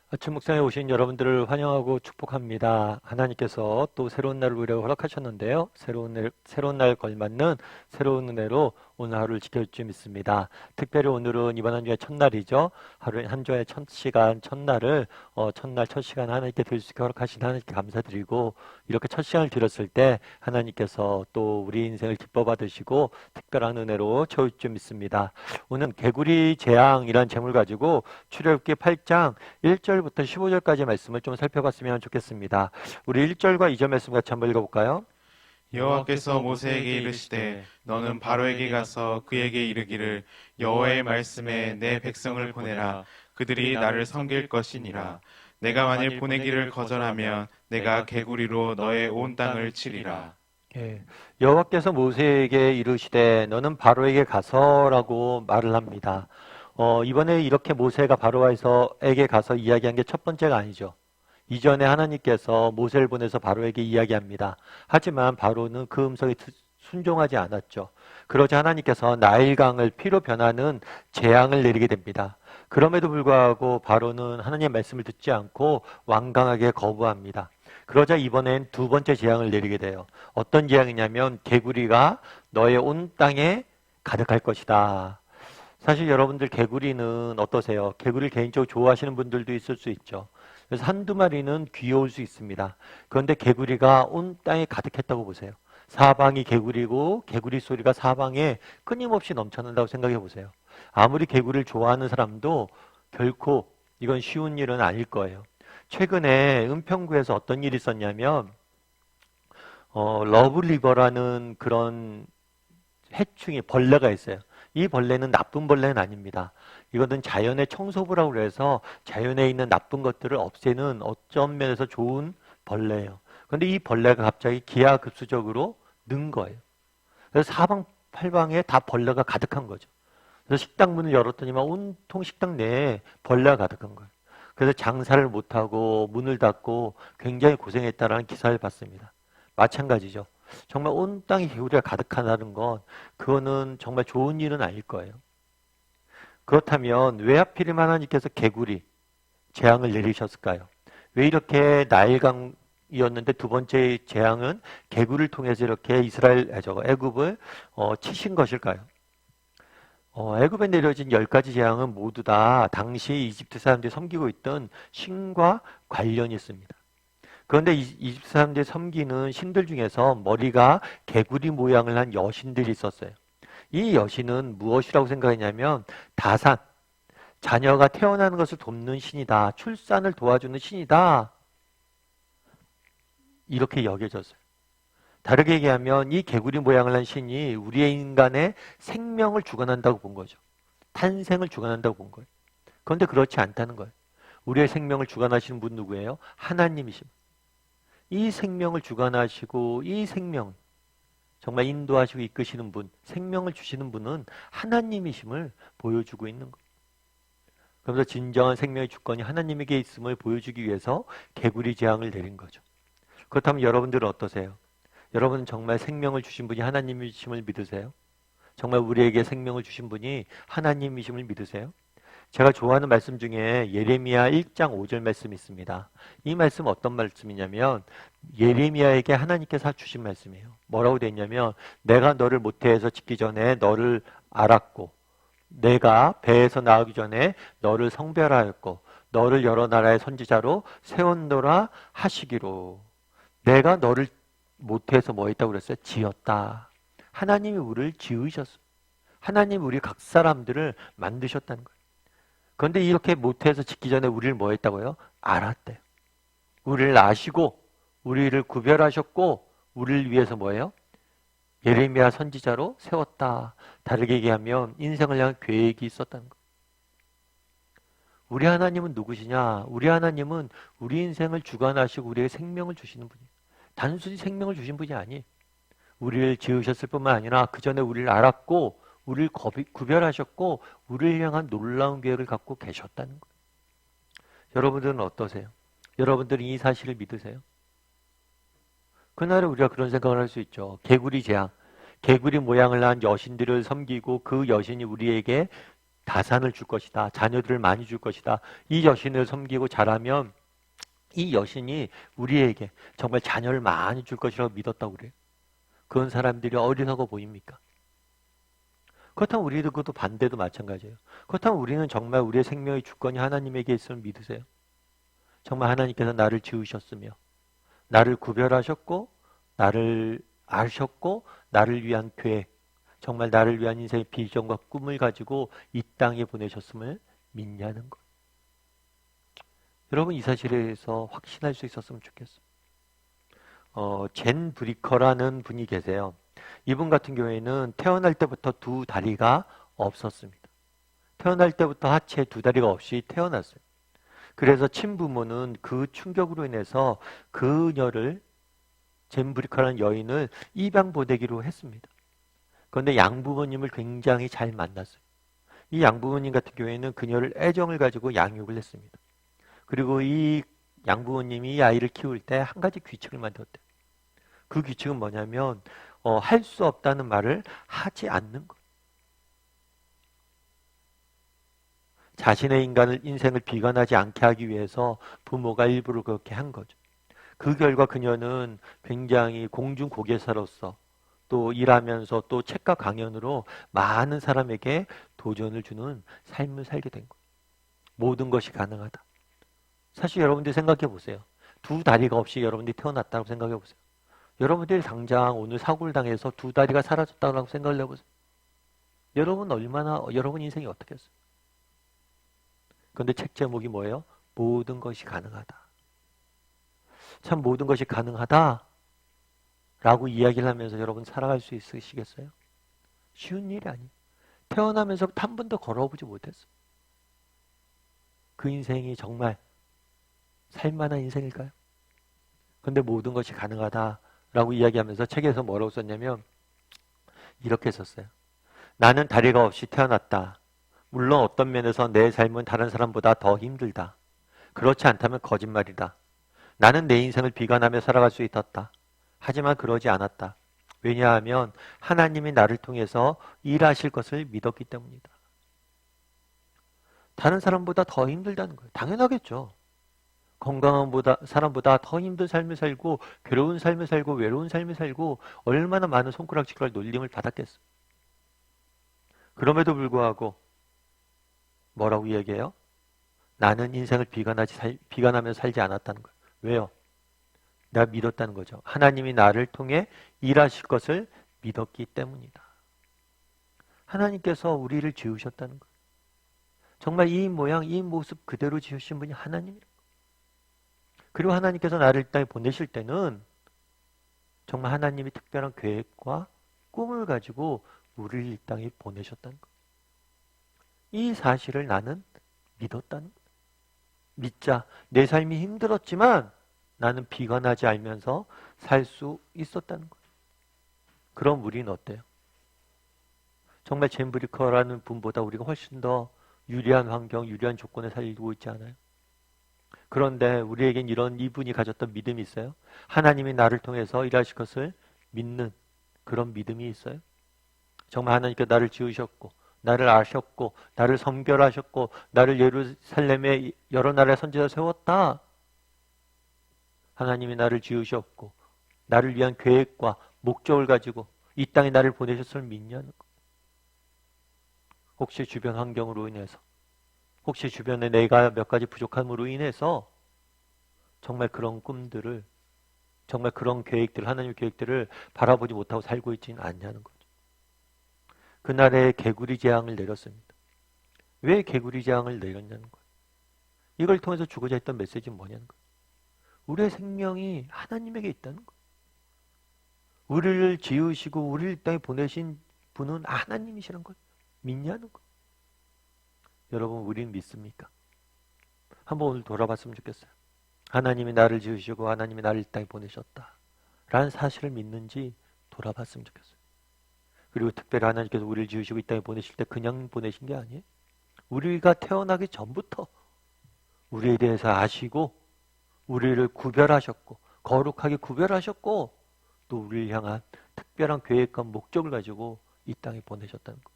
아침 묵상에 오신 여러분들을 환영하고 축복합니다. 하나님께서 또 새로운 날을 우리에게 허락하셨는데요. 새로운 날 걸맞는 새로운 은혜로 오늘 하루를 지켜줄 줄 믿습니다. 특별히 오늘은 이번 한 주의 첫날이죠. 하루에 한 주의 첫 시간, 첫날을 첫날 첫 시간 하나님께 드릴 수 있게 허락하신 하나님께 감사드리고 이렇게 첫 시간을 드렸을 때 하나님께서 또 우리 인생을 기뻐 받으시고 특별한 은혜로 채울 줄 믿습니다. 오늘 개구리 재앙이라는 제목을 가지고 출애굽기 8장 1절부터 15절까지 말씀을 좀 살펴봤으면 좋겠습니다. 우리 1절과 2절 말씀 같이 한번 읽어볼까요? 여호와께서 모세에게 이르시되 너는 바로에게 가서 그에게 이르기를 여호와의 말씀에 내 백성을 보내라. 그들이 나를 섬길 것이니라. 내가 만일 보내기를 거절하면 내가 개구리로 너의 온 땅을 치리라. 예, 여호와께서 모세에게 이르시되 너는 바로에게 가서라고 말을 합니다. 이번에 이렇게 모세가 바로에게 가서 이야기한 게 첫 번째가 아니죠. 이전에 하나님께서 모세를 보내서 바로에게 이야기합니다. 하지만 바로는 그 음성에 순종하지 않았죠. 그러자 하나님께서 나일강을 피로 변하는 재앙을 내리게 됩니다. 그럼에도 불구하고 바로는 하나님의 말씀을 듣지 않고 완강하게 거부합니다. 그러자 이번엔 두 번째 재앙을 내리게 돼요. 어떤 재앙이냐면 개구리가 너의 온 땅에 가득할 것이다. 사실 여러분들 개구리는 어떠세요? 개구리를 개인적으로 좋아하시는 분들도 있을 수 있죠. 그래서 한두 마리는 귀여울 수 있습니다. 그런데 개구리가 온 땅에 가득했다고 보세요. 사방이 개구리고 개구리 소리가 사방에 끊임없이 넘쳐난다고 생각해 보세요. 아무리 개구리를 좋아하는 사람도 결코 이건 쉬운 일은 아닐 거예요. 최근에 은평구에서 어떤 일이 있었냐면 러브리버라는 그런 해충이 벌레가 있어요. 이 벌레는 나쁜 벌레는 아닙니다. 이거는 자연의 청소부라고 그래서 자연에 있는 나쁜 것들을 없애는 어떤 면에서 좋은 벌레예요. 그런데 이 벌레가 갑자기 기하급수적으로 는 거예요. 그래서 사방팔방에 다 벌레가 가득한 거죠. 그래서 식당 문을 열었더니만 온통 식당 내에 벌레가 가득한 거예요. 그래서 장사를 못하고 문을 닫고 굉장히 고생했다라는 기사를 봤습니다. 마찬가지죠. 정말 온 땅에 개구리가 가득하다는 건 그거는 정말 좋은 일은 아닐 거예요. 그렇다면 왜 하필이면 하나님께서 개구리 재앙을 내리셨을까요? 왜 이렇게 나일강이었는데 두 번째 재앙은 개구리를 통해서 이렇게 애굽을 치신 것일까요? 애굽에 내려진 10가지 재앙은 모두 다 당시 이집트 사람들이 섬기고 있던 신과 관련이 있습니다. 그런데 이집트 사람들이 섬기는 신들 중에서 머리가 개구리 모양을 한 여신들이 있었어요. 이 여신은 무엇이라고 생각했냐면 다산, 자녀가 태어나는 것을 돕는 신이다. 출산을 도와주는 신이다. 이렇게 여겨졌어요. 다르게 얘기하면 이 개구리 모양을 한 신이 우리의 인간의 생명을 주관한다고 본 거죠. 탄생을 주관한다고 본 거예요. 그런데 그렇지 않다는 거예요. 우리의 생명을 주관하시는 분 누구예요? 하나님이십니다. 이 생명을 주관하시고 이 생명 정말 인도하시고 이끄시는 분, 생명을 주시는 분은 하나님이심을 보여주고 있는 거예요. 그러면서 진정한 생명의 주권이 하나님에게 있음을 보여주기 위해서 개구리 재앙을 내린 거죠. 그렇다면 여러분들은 어떠세요? 여러분은 정말 생명을 주신 분이 하나님이심을 믿으세요? 정말 우리에게 생명을 주신 분이 하나님이심을 믿으세요? 제가 좋아하는 말씀 중에 예레미야 1장 5절 말씀이 있습니다. 이 말씀 어떤 말씀이냐면 예레미야에게 하나님께서 주신 말씀이에요. 뭐라고 되어 있냐면 내가 너를 모태에서 짓기 전에 너를 알았고 내가 배에서 나오기 전에 너를 성별하였고 너를 여러 나라의 선지자로 세웠노라 하시기로. 내가 너를 모태에서 뭐 했다고 그랬어요? 지었다. 하나님이 우리를 지으셨어요. 하나님이 우리 각 사람들을 만드셨다는 거예요. 그런데 이렇게 모태에서 짓기 전에 우리를 뭐 했다고요? 알았대요. 우리를 아시고 우리를 구별하셨고 우리를 위해서 뭐예요? 예레미야 선지자로 세웠다. 다르게 얘기하면 인생을 향한 계획이 있었다는 거예요. 우리 하나님은 누구시냐? 우리 하나님은 우리 인생을 주관하시고 우리에게 생명을 주시는 분이에요. 단순히 생명을 주신 분이 아니에요. 우리를 지으셨을 뿐만 아니라 그 전에 우리를 알았고 우리를 구별하셨고 우리를 향한 놀라운 계획을 갖고 계셨다는 거예요. 여러분들은 어떠세요? 여러분들은 이 사실을 믿으세요? 그날에 우리가 그런 생각을 할 수 있죠. 개구리 재앙, 개구리 모양을 한 여신들을 섬기고 그 여신이 우리에게 다산을 줄 것이다. 자녀들을 많이 줄 것이다. 이 여신을 섬기고 자라면 이 여신이 우리에게 정말 자녀를 많이 줄 것이라고 믿었다고 그래요. 그런 사람들이 어리석어 보입니까? 그렇다면 우리도 그것도 반대도 마찬가지예요. 그렇다면 우리는 정말 우리의 생명의 주권이 하나님에게 있음을 믿으세요? 정말 하나님께서 나를 지으셨으며 나를 구별하셨고 나를 아셨고 나를 위한 계획, 정말 나를 위한 인생의 비전과 꿈을 가지고 이 땅에 보내셨음을 믿냐는 것. 여러분 이 사실에 대해서 확신할 수 있었으면 좋겠어요. 젠 브리커라는 분이 계세요. 이분 같은 경우에는 태어날 때부터 두 다리가 없었습니다. 태어날 때부터 하체에 두 다리가 없이 태어났어요. 그래서 친부모는 그 충격으로 인해서 그녀를, 젠 브리커라는 여인을 입양 보내기로 했습니다. 그런데 양부모님을 굉장히 잘 만났어요. 이 양부모님 같은 경우에는 그녀를 애정을 가지고 양육을 했습니다. 그리고 이 양부모님이 이 아이를 키울 때 한 가지 규칙을 만들었대요. 그 규칙은 뭐냐면 할 수 없다는 말을 하지 않는 것. 자신의 인생을 비관하지 않게 하기 위해서 부모가 일부러 그렇게 한 거죠. 그 결과 그녀는 굉장히 공중고개사로서 또 일하면서 또 책과 강연으로 많은 사람에게 도전을 주는 삶을 살게 된 거예요. 모든 것이 가능하다. 사실 여러분들이 생각해 보세요. 두 다리가 없이 여러분들이 태어났다고 생각해 보세요. 여러분들이 당장 오늘 사고를 당해서 두 다리가 사라졌다고 생각을 해보세요. 여러분 인생이 어떻겠어요? 그런데 책 제목이 뭐예요? 모든 것이 가능하다. 참 모든 것이 가능하다 라고 이야기를 하면서 여러분 살아갈 수 있으시겠어요? 쉬운 일이 아니에요. 태어나면서 한 번도 걸어보지 못했어요. 그 인생이 정말 살만한 인생일까요? 그런데 모든 것이 가능하다라고 이야기하면서 책에서 뭐라고 썼냐면 이렇게 썼어요. 나는 다리가 없이 태어났다. 물론 어떤 면에서 내 삶은 다른 사람보다 더 힘들다. 그렇지 않다면 거짓말이다. 나는 내 인생을 비관하며 살아갈 수 있었다. 하지만 그러지 않았다. 왜냐하면 하나님이 나를 통해서 일하실 것을 믿었기 때문이다. 다른 사람보다 더 힘들다는 거예요. 당연하겠죠. 건강한 사람보다 더 힘든 삶을 살고 괴로운 삶을 살고 외로운 삶을 살고 얼마나 많은 손가락질과 놀림을 받았겠어. 그럼에도 불구하고 뭐라고 이야기해요? 나는 인생을 비관하며 살지 않았다는 거예요. 왜요? 내가 믿었다는 거죠. 하나님이 나를 통해 일하실 것을 믿었기 때문이다. 하나님께서 우리를 지으셨다는 거예요. 정말 이 모양, 이 모습 그대로 지으신 분이 하나님이에요. 그리고 하나님께서 나를 이 땅에 보내실 때는 정말 하나님이 특별한 계획과 꿈을 가지고 우리를 이 땅에 보내셨다는 거예요. 이 사실을 나는 믿었다는 거예요. 믿자. 내 삶이 힘들었지만 나는 비관하지 않으면서 살 수 있었다는 거예요. 그럼 우리는 어때요? 정말 젠 브리커라는 분보다 우리가 훨씬 더 유리한 환경, 유리한 조건에 살고 있지 않아요? 그런데 우리에겐 이분이 가졌던 믿음이 있어요. 하나님이 나를 통해서 일하실 것을 믿는 그런 믿음이 있어요. 정말 하나님께 나를 지으셨고 나를 아셨고 나를 선별하셨고 나를 예루살렘에 여러 나라의 선지자 세웠다. 하나님이 나를 지으셨고 나를 위한 계획과 목적을 가지고 이 땅에 나를 보내셨을 믿냐는 것. 혹시 주변 환경으로 인해서 혹시 주변에 내가 몇 가지 부족함으로 인해서 정말 그런 꿈들을 정말 그런 계획들 하나님의 계획들을 바라보지 못하고 살고 있지는 않냐는 거죠. 그날에 개구리 재앙을 내렸습니다. 왜 개구리 재앙을 내렸냐는 거예요. 이걸 통해서 주고자 했던 메시지는 뭐냐는 거예요. 우리의 생명이 하나님에게 있다는 거예요. 우리를 지으시고 우리를 이 땅에 보내신 분은 하나님이시라는 걸 믿냐는 거예요. 여러분 우리는 믿습니까? 한번 오늘 돌아봤으면 좋겠어요. 하나님이 나를 지으시고 하나님이 나를 이 땅에 보내셨다 라는 사실을 믿는지 돌아봤으면 좋겠어요. 그리고 특별히 하나님께서 우리를 지으시고 이 땅에 보내실 때 그냥 보내신 게 아니에요. 우리가 태어나기 전부터 우리에 대해서 아시고 우리를 구별하셨고 거룩하게 구별하셨고 또 우리를 향한 특별한 계획과 목적을 가지고 이 땅에 보내셨다는 것.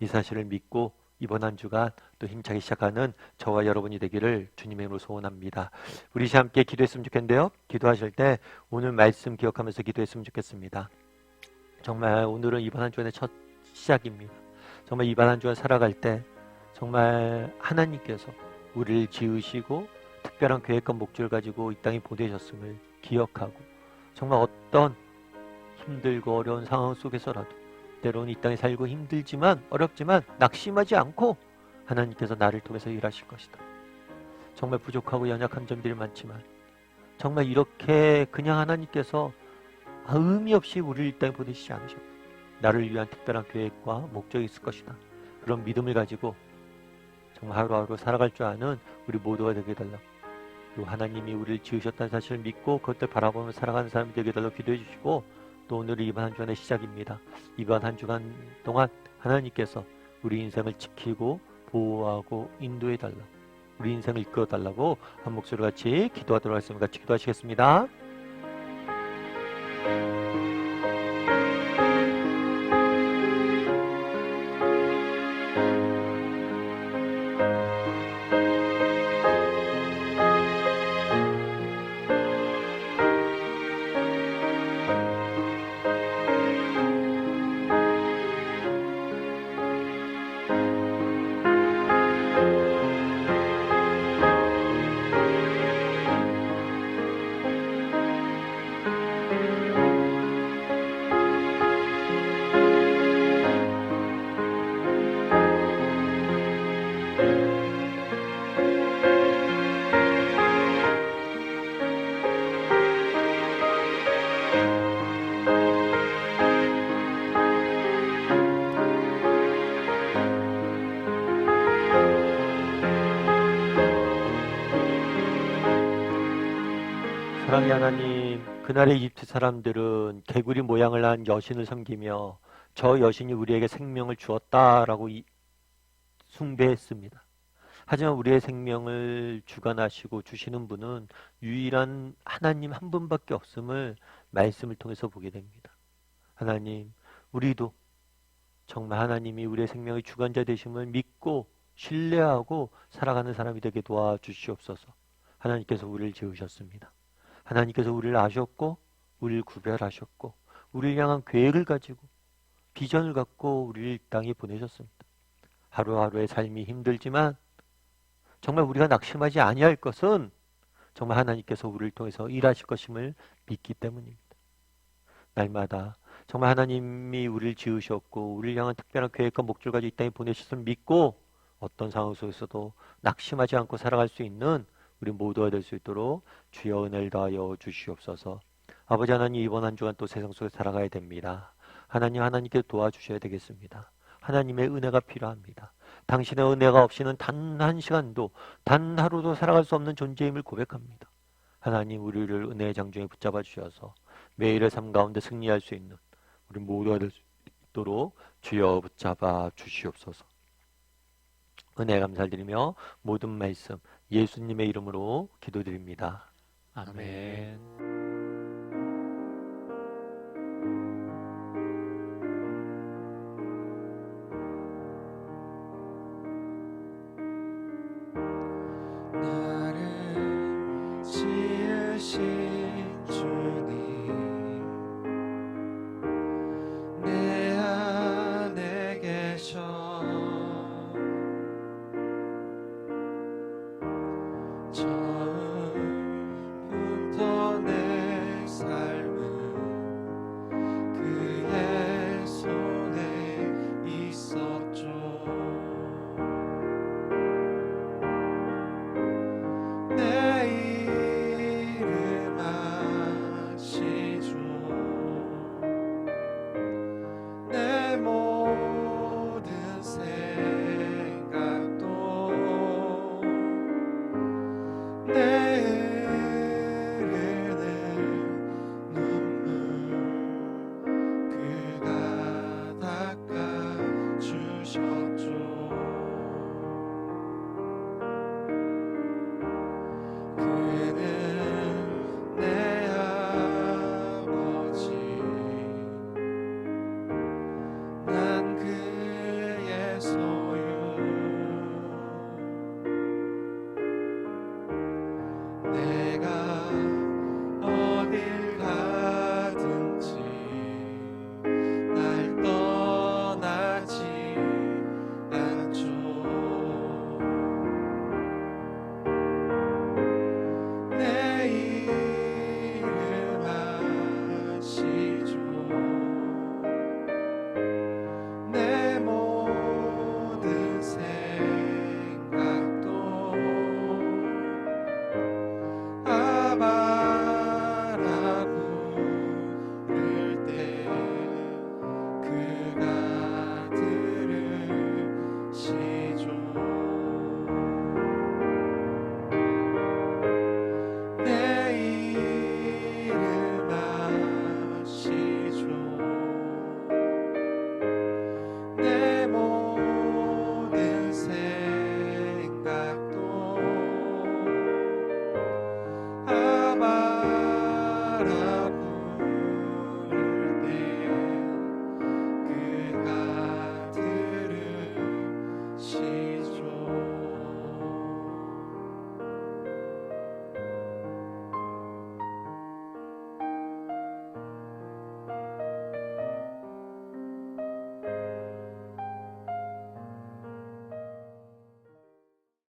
이 사실을 믿고 이번 한 주간 또 힘차게 시작하는 저와 여러분이 되기를 주님의 이름으로 소원합니다. 우리 함께 기도했으면 좋겠는데요. 기도하실 때 오늘 말씀 기억하면서 기도했으면 좋겠습니다. 정말 오늘은 이번 한 주간의 첫 시작입니다. 정말 이번 한 주간 살아갈 때 정말 하나님께서 우리를 지으시고 특별한 계획과 목적을 가지고 이 땅에 보내셨음을 기억하고 정말 어떤 힘들고 어려운 상황 속에서라도 때로는 이 땅에 살고 힘들지만 어렵지만 낙심하지 않고 하나님께서 나를 통해서 일하실 것이다. 정말 부족하고 연약한 점들이 많지만 정말 이렇게 그냥 하나님께서 의미 없이 우리를 이 땅에 보내시지 않으셨다. 나를 위한 특별한 계획과 목적이 있을 것이다. 그런 믿음을 가지고 정말 하루하루 살아갈 줄 아는 우리 모두가 되게 해달라고, 그리고 하나님이 우리를 지으셨다는 사실을 믿고 그것들 바라보며 살아가는 사람이 되게 해달라고 기도해 주시고, 또 오늘은 이번 한 주간의 시작입니다. 이번 한 주간 동안 하나님께서 우리 인생을 지키고 보호하고 인도해 달라고, 우리 인생을 이끌어 달라고 한 목소리로 같이 기도하도록 하겠습니다. 같이 기도하시겠습니다. 사랑의 하나님, 그날의 이집트 사람들은 개구리 모양을 한 여신을 섬기며 저 여신이 우리에게 생명을 주었다라고 숭배했습니다. 하지만 우리의 생명을 주관하시고 주시는 분은 유일한 하나님 한 분밖에 없음을 말씀을 통해서 보게 됩니다. 하나님, 우리도 정말 하나님이 우리의 생명의 주관자 되심을 믿고 신뢰하고 살아가는 사람이 되게 도와주시옵소서. 하나님께서 우리를 지으셨습니다. 하나님께서 우리를 아셨고 우리를 구별하셨고 우리를 향한 계획을 가지고 비전을 갖고 우리를 이 땅에 보내셨습니다. 하루하루의 삶이 힘들지만 정말 우리가 낙심하지 아니할 것은 정말 하나님께서 우리를 통해서 일하실 것임을 믿기 때문입니다. 날마다 정말 하나님이 우리를 지으셨고 우리를 향한 특별한 계획과 목적을 가지고 이 땅에 보내셨음을 믿고 어떤 상황 속에서도 낙심하지 않고 살아갈 수 있는 우리 모두가 될 수 있도록 주여 은혜를 다하여 주시옵소서. 아버지 하나님, 이번 한 주간 또 세상 속에 살아가야 됩니다. 하나님께 도와주셔야 되겠습니다. 하나님의 은혜가 필요합니다. 당신의 은혜가 없이는 단 한 시간도 단 하루도 살아갈 수 없는 존재임을 고백합니다. 하나님, 우리를 은혜의 장중에 붙잡아 주셔서 매일의 삶 가운데 승리할 수 있는 우리 모두가 될 수 있도록 주여 붙잡아 주시옵소서. 은혜 감사드리며 모든 말씀 예수님의 이름으로 기도드립니다. 아멘. 나를 지으신 주님, 내 안에 계셔 처음부터 내 삶은 그의 손에 있었죠. 내 이름 아시죠. 내 모든 생각도 내